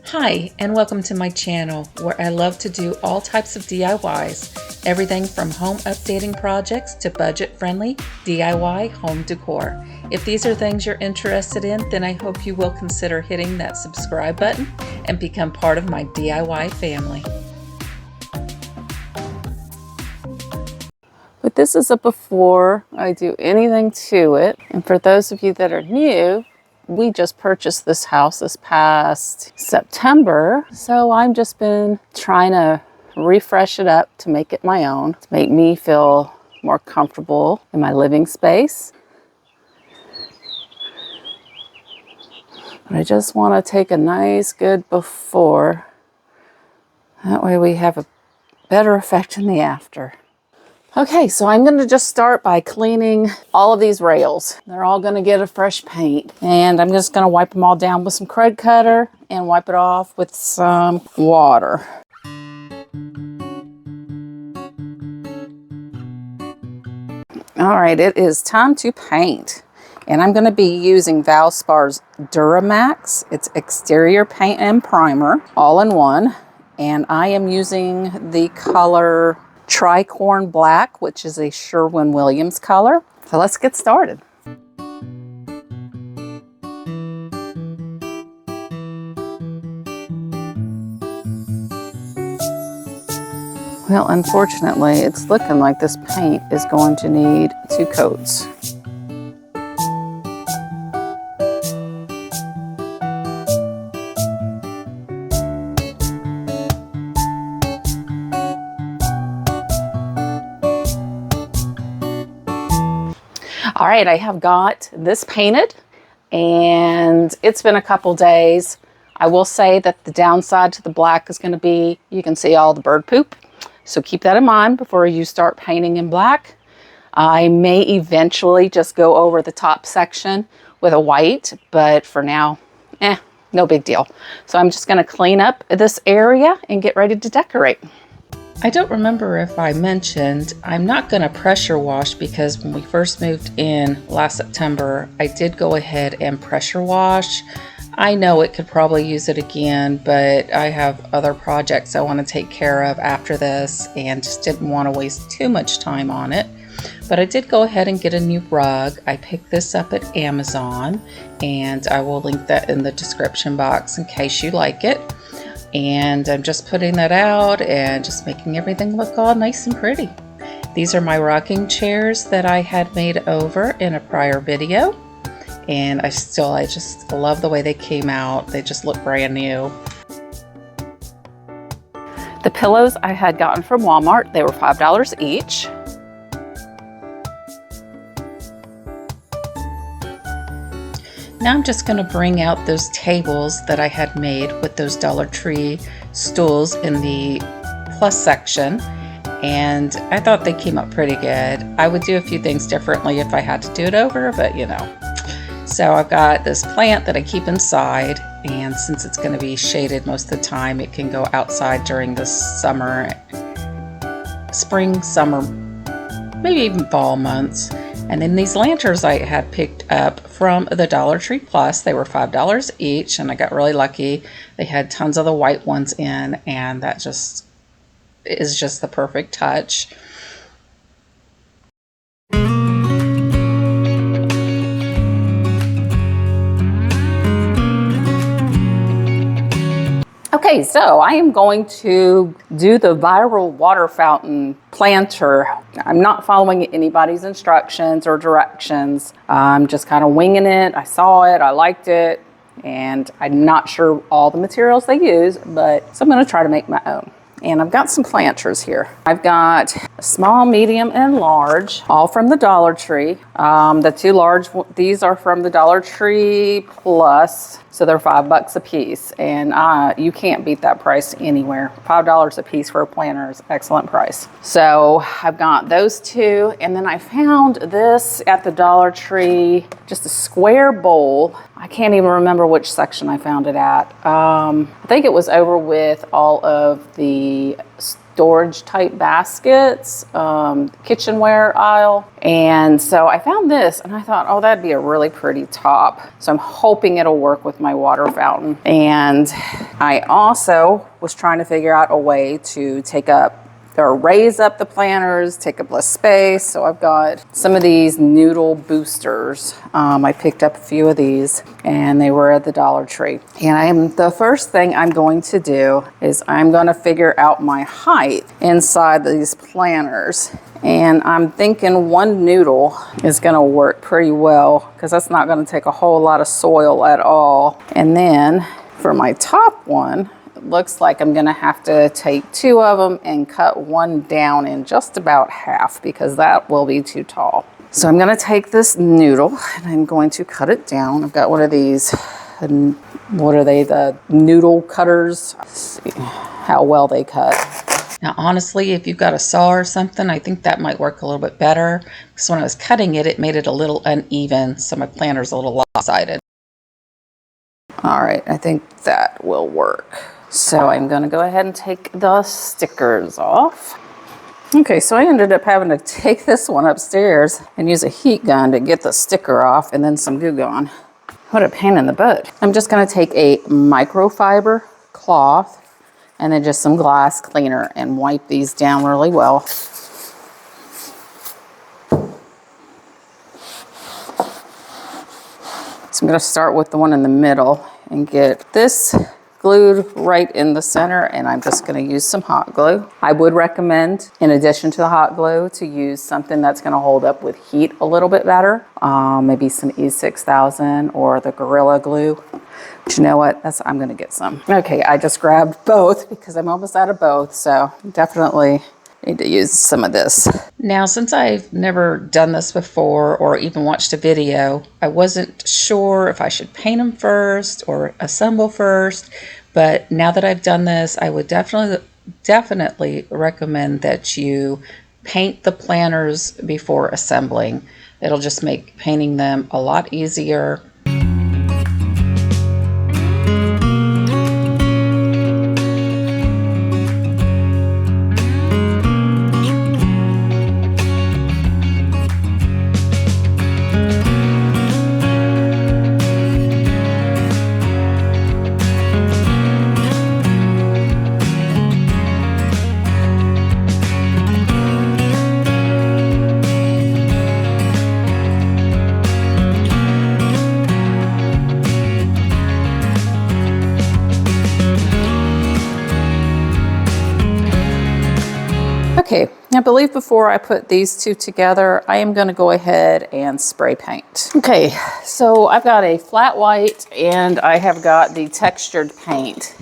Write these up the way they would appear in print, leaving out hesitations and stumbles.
Hi, and welcome to my channel where I love to do all types of DIYs, everything from home updating projects to budget-friendly DIY home decor. If these are things you're interested in, then I hope you will consider hitting that subscribe button and become part of my DIY family. But this is a before I do anything to it. And for those of you that are new, we just purchased this house this past September. So I've just been trying to refresh it up to make it my own, to make me feel more comfortable in my living space. But I just want to take a nice good before. That way we have a better effect in the after. Okay, so I'm going to just start by cleaning all of these rails. They're all going to get a fresh paint. And I'm just going to wipe them all down with some Crud Cutter and wipe it off with some water. All right, it is time to paint. And I'm going to be using Valspar's Duramax. It's exterior paint and primer, all in one. And I am using the color Tricorn Black, which is a Sherwin-Williams color. So let's get started. Well, unfortunately, it's looking like this paint is going to need 2 coats. All right, I have got this painted and it's been a couple days. I will say that the downside to the black is going to be, you can see all the bird poop. So keep that in mind before you start painting in black. I may eventually just go over the top section with a white, but for now, no big deal. So I'm just going to clean up this area and get ready to decorate. I don't remember if I mentioned, I'm not going to pressure wash because when we first moved in last September, I did go ahead and pressure wash. I know it could probably use it again, but I have other projects I want to take care of after this and just didn't want to waste too much time on it. But I did go ahead and get a new rug. I picked this up at Amazon and I will link that in the description box in case you like it. And I'm just putting that out and just making everything look all nice and pretty. These are my rocking chairs that I had made over in a prior video. And I just love the way they came out. They just look brand new. The pillows I had gotten from Walmart, they were $5 each. Now I'm just going to bring out those tables that I had made with those Dollar Tree stools in the plus section, and I thought they came up pretty good. I would do a few things differently if I had to do it over, but you know. So I've got this plant that I keep inside, and since it's going to be shaded most of the time, it can go outside during the summer, spring, summer, maybe even fall months. And then these lanterns I had picked up from the Dollar Tree Plus. They were $5 each, and I got really lucky. They had tons of the white ones in, and that just is just the perfect touch. Okay, so I am going to do the viral water fountain planter. I'm not following anybody's instructions or directions. I'm just kind of winging it. I saw it, I liked it, and I'm not sure all the materials they use, but so I'm going to try to make my own. And I've got some planters here. I've got small, medium, and large, all from the Dollar Tree. The 2 large, these are from the Dollar Tree Plus, so they're $5 a piece. And you can't beat that price anywhere. $5 a piece for a planter is an excellent price. So I've got those 2, and then I found this at the Dollar Tree, just a square bowl. I can't even remember which section I found it at. I think it was over with all of the storage type baskets, kitchenware aisle. And so I found this and I thought, oh, that'd be a really pretty top. So I'm hoping it'll work with my water fountain. And I also was trying to figure out a way to take up or raise up the planters, take up less space. So I've got some of these noodle boosters. I picked up a few of these and they were at the Dollar Tree. And the first thing I'm going to do is I'm going to figure out my height inside these planters. And I'm thinking one noodle is going to work pretty well because that's not going to take a whole lot of soil at all. And then for my top one, looks like I'm gonna have to take two of them and cut one down in just about half because that will be too tall. So I'm gonna take this noodle and I'm going to cut it down. I've got one of these, what are they, the noodle cutters. Let's see how well they cut. Now, honestly, if you've got a saw or something, I think that might work a little bit better because when I was cutting it, it made it a little uneven, so my planter's a little lopsided. All right, I think that will work. So I'm gonna go ahead and take the stickers off. Okay, so I ended up having to take this one upstairs and use a heat gun to get the sticker off and then some Goo Gone. What a pain in the butt. I'm just gonna take a microfiber cloth and then just some glass cleaner and wipe these down really well. So I'm gonna start with the one in the middle and get this glued right in the center, and I'm just going to use some hot glue. I would recommend, in addition to the hot glue, to use something that's going to hold up with heat a little bit better. Maybe some E6000 or the Gorilla Glue. But you know what? I'm going to get some. Okay, I just grabbed both because I'm almost out of both, so definitely need to use some of this. Now, since I've never done this before or even watched a video, I wasn't sure if I should paint them first or assemble first, but now that I've done this, I would definitely recommend that you paint the planters before assembling. It'll just make painting them a lot easier. Okay, I believe before I put these two together, I am going to go ahead and spray paint. Okay, so I've got a flat white and I have got the textured paint.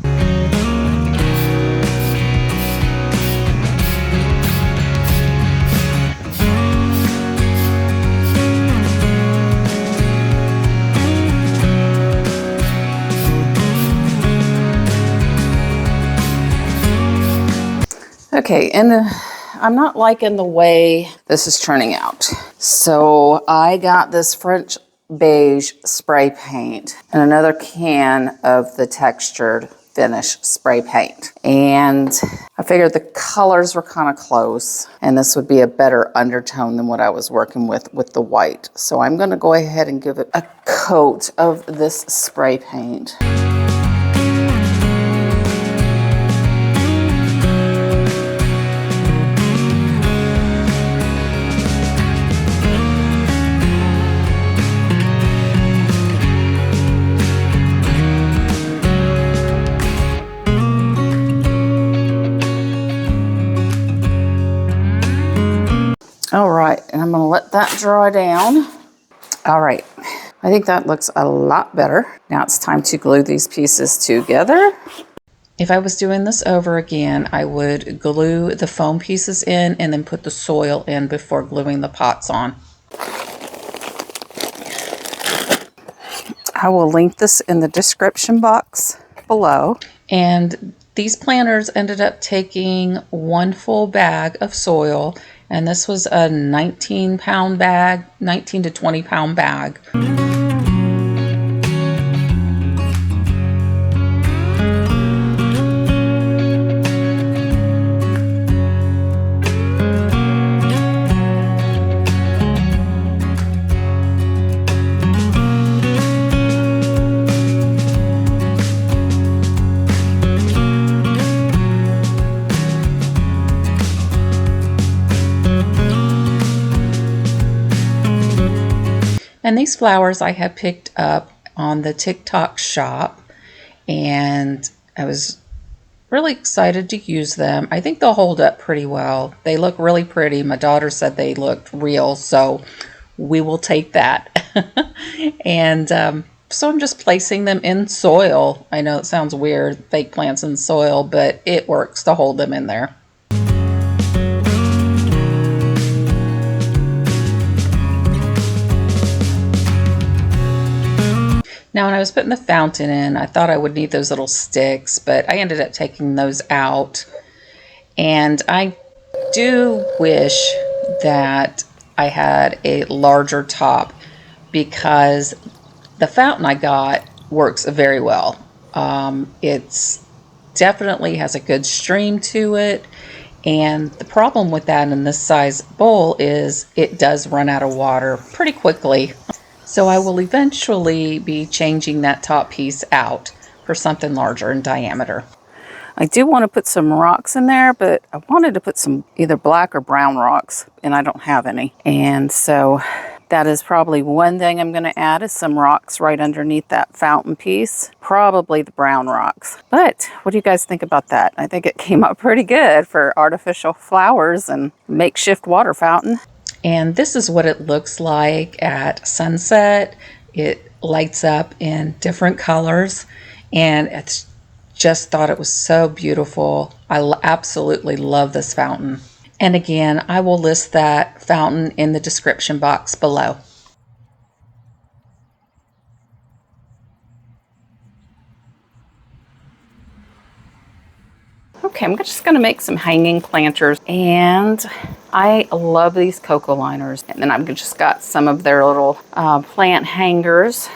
Okay, and I'm not liking the way this is turning out. So I got this French beige spray paint and another can of the textured finish spray paint. And I figured the colors were kind of close and this would be a better undertone than what I was working with the white. So I'm gonna go ahead and give it a coat of this spray paint. All right, and I'm gonna let that dry down. All right, I think that looks a lot better. Now it's time to glue these pieces together. If I was doing this over again, I would glue the foam pieces in and then put the soil in before gluing the pots on. I will link this in the description box below. And these planters ended up taking one full bag of soil, and this was a 19-pound bag, 19 to 20-pound bag. And these flowers I had picked up on the TikTok shop, and I was really excited to use them. I think they'll hold up pretty well. They look really pretty. My daughter said they looked real, so we will take that. And so I'm just placing them in soil. I know it sounds weird, fake plants in soil, but it works to hold them in there. Now, when I was putting the fountain in, I thought I would need those little sticks, but I ended up taking those out. And I do wish that I had a larger top, because the fountain I got works very well. It's definitely has a good stream to it. And the problem with that in this size bowl is it does run out of water pretty quickly. So I will eventually be changing that top piece out for something larger in diameter. I do want to put some rocks in there, but I wanted to put some either black or brown rocks, and I don't have any. And so that is probably one thing I'm going to add, is some rocks right underneath that fountain piece. Probably the brown rocks. But what do you guys think about that? I think it came out pretty good for artificial flowers and makeshift water fountain. And this is what it looks like at sunset. It lights up in different colors, and it's just thought it was so beautiful. I absolutely love this fountain. And again, I will list that fountain in the description box below. Okay, I'm just going to make some hanging planters, and I love these cocoa liners. And then I've just got some of their little plant hangers,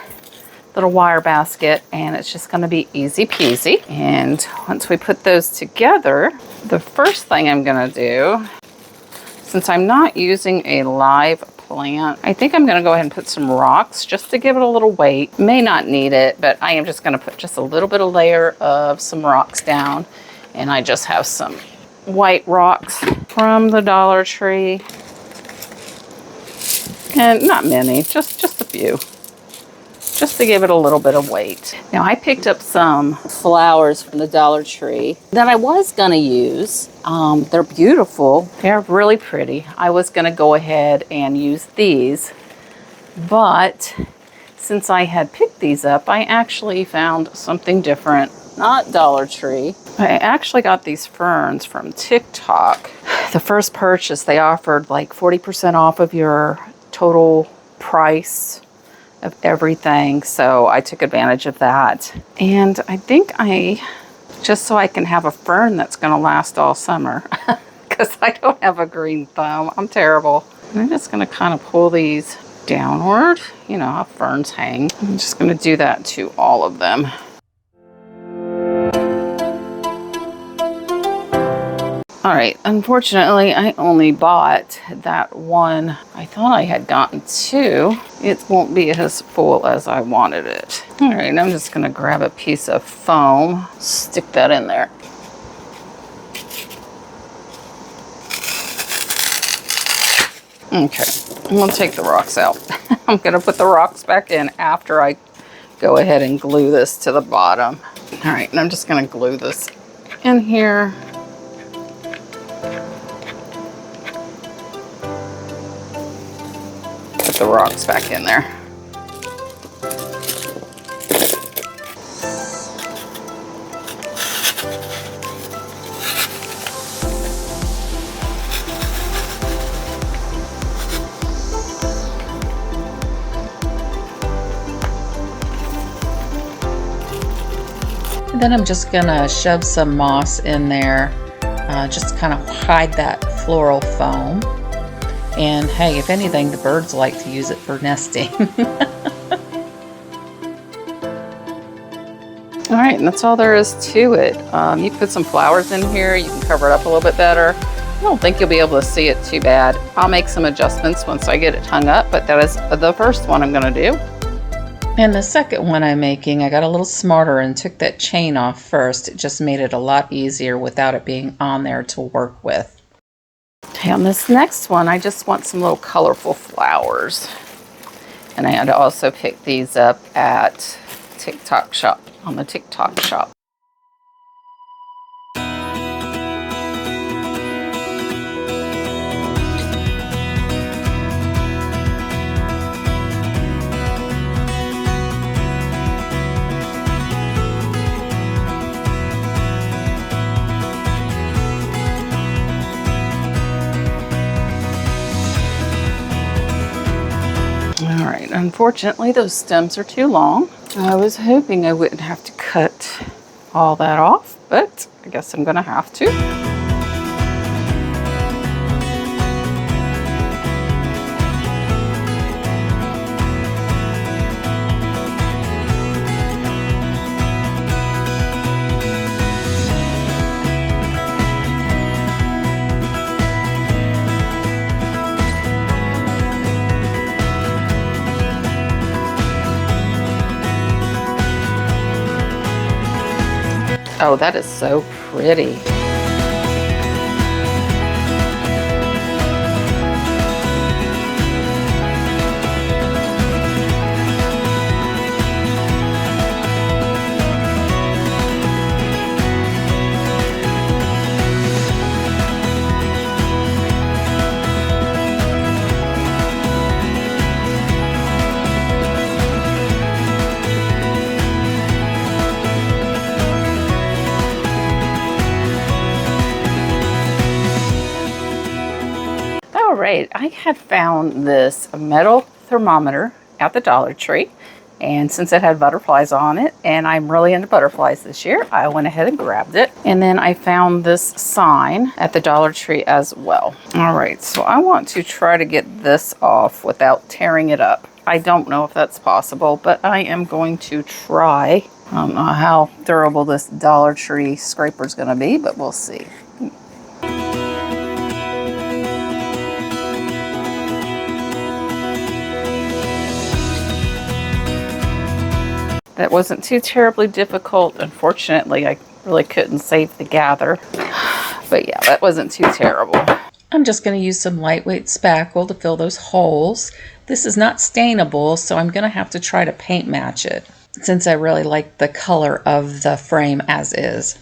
little wire basket, and it's just going to be easy peasy. And once we put those together, the first thing I'm going to do, since I'm not using a live plant, I think I'm going to go ahead and put some rocks just to give it a little weight. May not need it, but I am just going to put just a little bit of layer of some rocks down. And I just have some white rocks from the Dollar Tree. And not many, just a few. Just to give it a little bit of weight. Now I picked up some flowers from the Dollar Tree that I was going to use. They're beautiful. They're really pretty. I was going to go ahead and use these. But since I had picked these up, I actually found something different. Not Dollar Tree. I actually got these ferns from TikTok. The first purchase, they offered like 40% off of your total price of everything. So I took advantage of that. And I think just so I can have a fern that's going to last all summer, because I don't have a green thumb. I'm terrible. And I'm just going to kind of pull these downward. You know how ferns hang. I'm just going to do that to all of them. All right, unfortunately, I only bought that one. I thought I had gotten two. It won't be as full as I wanted it. All right, I'm just gonna grab a piece of foam, stick that in there. Okay, I'm gonna take the rocks out. I'm gonna put the rocks back in after I go ahead and glue this to the bottom. All right, and I'm just gonna glue this in here. The rocks back in there. And then I'm just gonna shove some moss in there, just kind of hide that floral foam. And hey, if anything, the birds like to use it for nesting. All right, and that's all there is to it. You can put some flowers in here. You can cover it up a little bit better. I don't think you'll be able to see it too bad. I'll make some adjustments once I get it hung up, but that is the first one I'm gonna do. And the second one I'm making, I got a little smarter and took that chain off first. It just made it a lot easier without it being on there to work with. Okay, on this next one, I just want some little colorful flowers. And I had to also pick these up at TikTok shop, on the TikTok shop. All right, unfortunately those stems are too long. I was hoping I wouldn't have to cut all that off, but I guess I'm gonna have to. Oh, that is so pretty. Alright, I had found this metal thermometer at the Dollar Tree, and since it had butterflies on it, and I'm really into butterflies this year, I went ahead and grabbed it. And then I found this sign at the Dollar Tree as well. Alright, so I want to try to get this off without tearing it up. I don't know if that's possible, but I am going to try. I don't know how durable this Dollar Tree scraper is going to be, but we'll see. That wasn't too terribly difficult. Unfortunately, I really couldn't save the gather. But yeah, that wasn't too terrible. I'm just going to use some lightweight spackle to fill those holes. This is not stainable, so I'm going to have to try to paint match it, since I really like the color of the frame as is.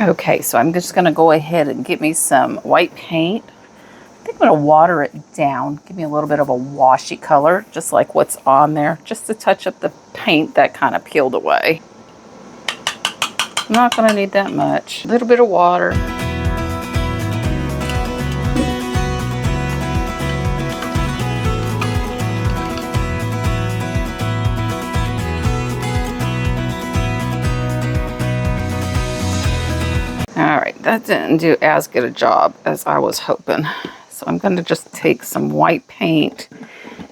Okay, so I'm just going to go ahead and get me some white paint. I think I'm going to water it down, give me a little bit of a washy color, just like what's on there, just to touch up the paint that kind of peeled away. I'm not going to need that much. A little bit of water. All right, that didn't do as good a job as I was hoping. So I'm going to just take some white paint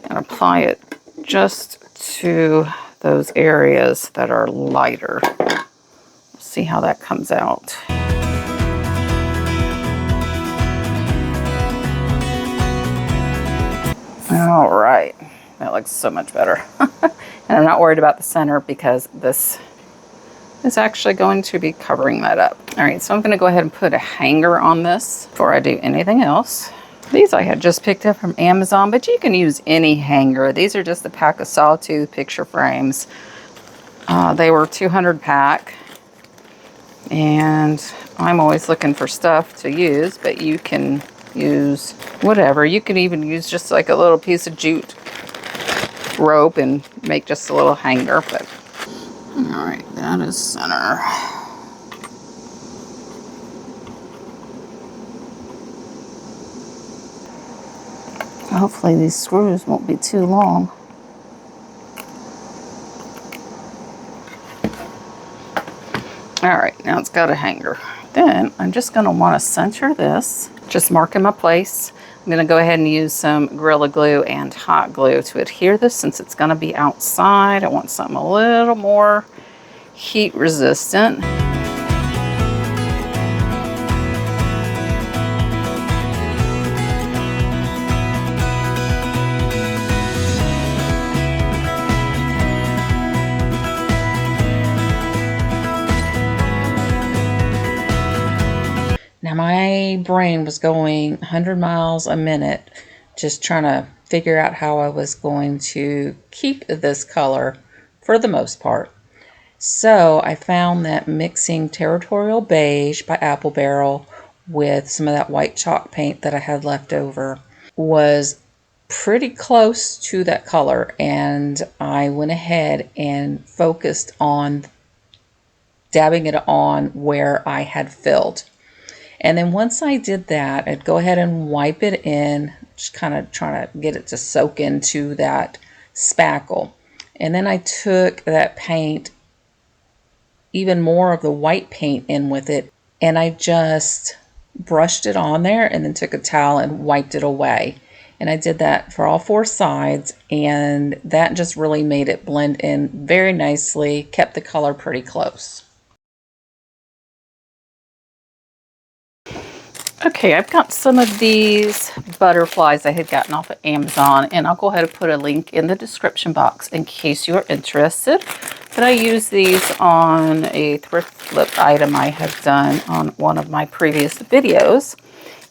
and apply it just to those areas that are lighter. See how that comes out. All right, that looks so much better. And I'm not worried about the center because this is actually going to be covering that up. All right, so I'm going to go ahead and put a hanger on this before I do anything else. These I had just picked up from Amazon, but you can use any hanger. These are just a pack of sawtooth picture frames. They were 200 pack, and I'm always looking for stuff to use, but you can use whatever. You can even use just like a little piece of jute rope and make just a little hanger. But all right, that is center. Hopefully these screws won't be too long. All right, now it's got a hanger. Then I'm just going to want to center this, just mark in my place. I'm going to go ahead and use some Gorilla Glue and hot glue to adhere this since it's going to be outside. I want something a little more heat resistant. Now my brain was going 100 miles a minute, just trying to figure out how I was going to keep this color for the most part. So I found that mixing Territorial Beige by Apple Barrel with some of that white chalk paint that I had left over was pretty close to that color, and I went ahead and focused on dabbing it on where I had filled. And then once I did that, I'd go ahead and wipe it in, just kind of trying to get it to soak into that spackle. And then I took that paint, even more of the white paint in with it, and I just brushed it on there and then took a towel and wiped it away. And I did that for all 4 sides, and that just really made it blend in very nicely, kept the color pretty close. Okay, I've got some of these butterflies I had gotten off of Amazon, and I'll go ahead and put a link in the description box in case you're interested. But I use these on a thrift flip item I have done on one of my previous videos.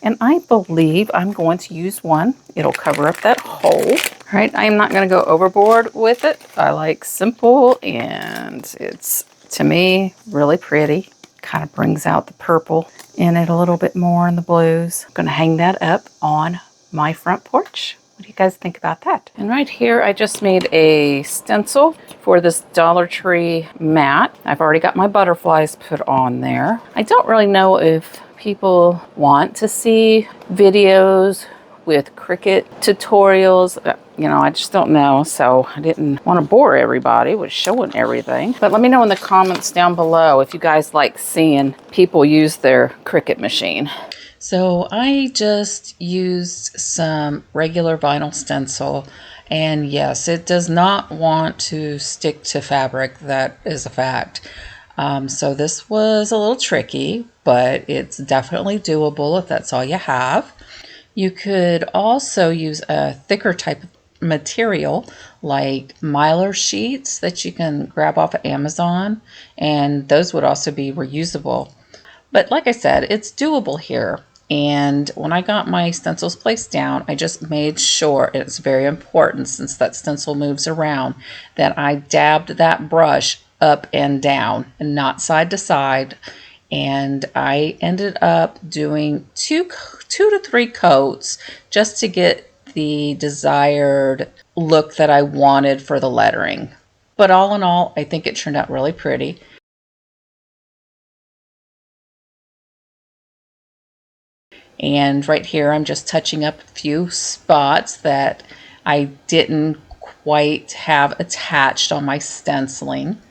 And I believe I'm going to use one. It'll cover up that hole. All right, I'm not going to go overboard with it. I like simple, and it's, to me, really pretty. Kind of brings out the purple in it a little bit more, and the blues. I'm going to hang that up on my front porch. What do you guys think about that? And right here, I just made a stencil for this Dollar Tree mat. I've already got my butterflies put on there. I don't really know if people want to see videos with Cricut tutorials. You know, I just don't know, so I didn't want to bore everybody with showing everything. But let me know in the comments down below if you guys like seeing people use their Cricut machine. So I just used some regular vinyl stencil, and yes, it does not want to stick to fabric. That is a fact. So this was a little tricky, but it's definitely doable if that's all you have. You could also use a thicker type of material like Mylar sheets that you can grab off of Amazon, and those would also be reusable. But like I said, it's doable here. And when I got my stencils placed down, I just made sure, it's very important since that stencil moves around, that I dabbed that brush up and down and not side to side. And I ended up doing two to three coats just to get the desired look that I wanted for the lettering. But all in all, I think it turned out really pretty. And right here, I'm just touching up a few spots that I didn't quite have attached on my stenciling.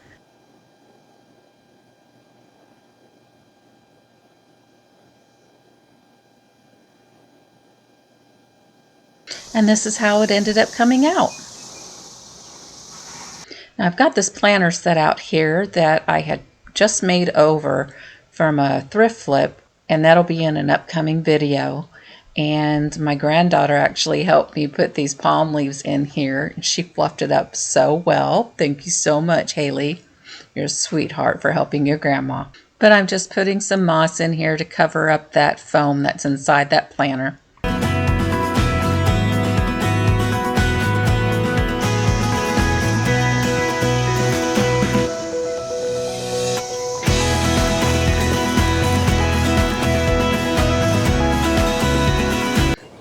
And this is how it ended up coming out. Now I've got this planner set out here that I had just made over from a thrift flip, and that'll be in an upcoming video. And my granddaughter actually helped me put these palm leaves in here. She fluffed it up so well. Thank you so much, Haley. You're a sweetheart for helping your grandma. But I'm just putting some moss in here to cover up that foam that's inside that planner.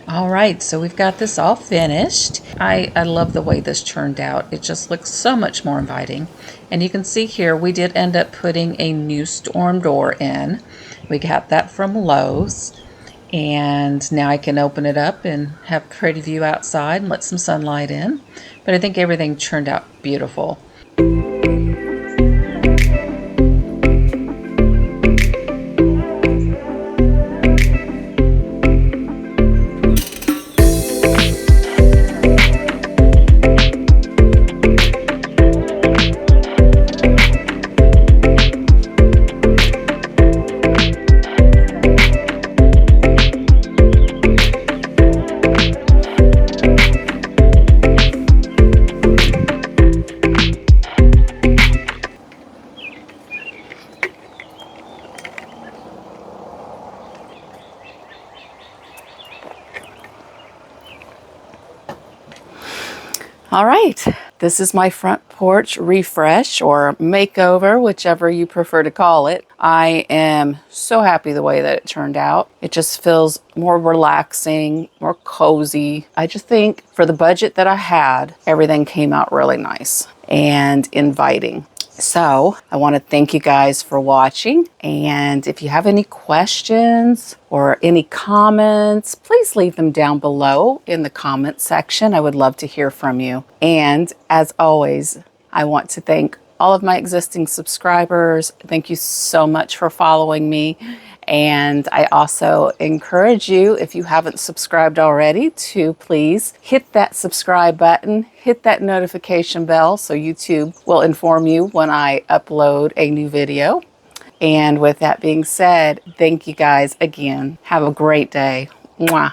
Alright, so we've got this all finished. I love the way this turned out. It just looks so much more inviting. And you can see here we did end up putting a new storm door in. We got that from Lowe's. And now I can open it up and have a pretty view outside and let some sunlight in. But I think everything turned out beautiful. All right, this is my front porch refresh or makeover, whichever you prefer to call it. I am so happy the way that it turned out. It just feels more relaxing, more cozy. I just think for the budget that I had, everything came out really nice and inviting. So I want to thank you guys for watching. And if you have any questions or any comments, please leave them down below in the comment section. I would love to hear from you. And as always, I want to thank all of my existing subscribers. Thank you so much for following me. And I also encourage you, if you haven't subscribed already, to please hit that subscribe button, hit that notification bell so YouTube will inform you when I upload a new video. And with that being said, thank you guys again. Have a great day. Mwah.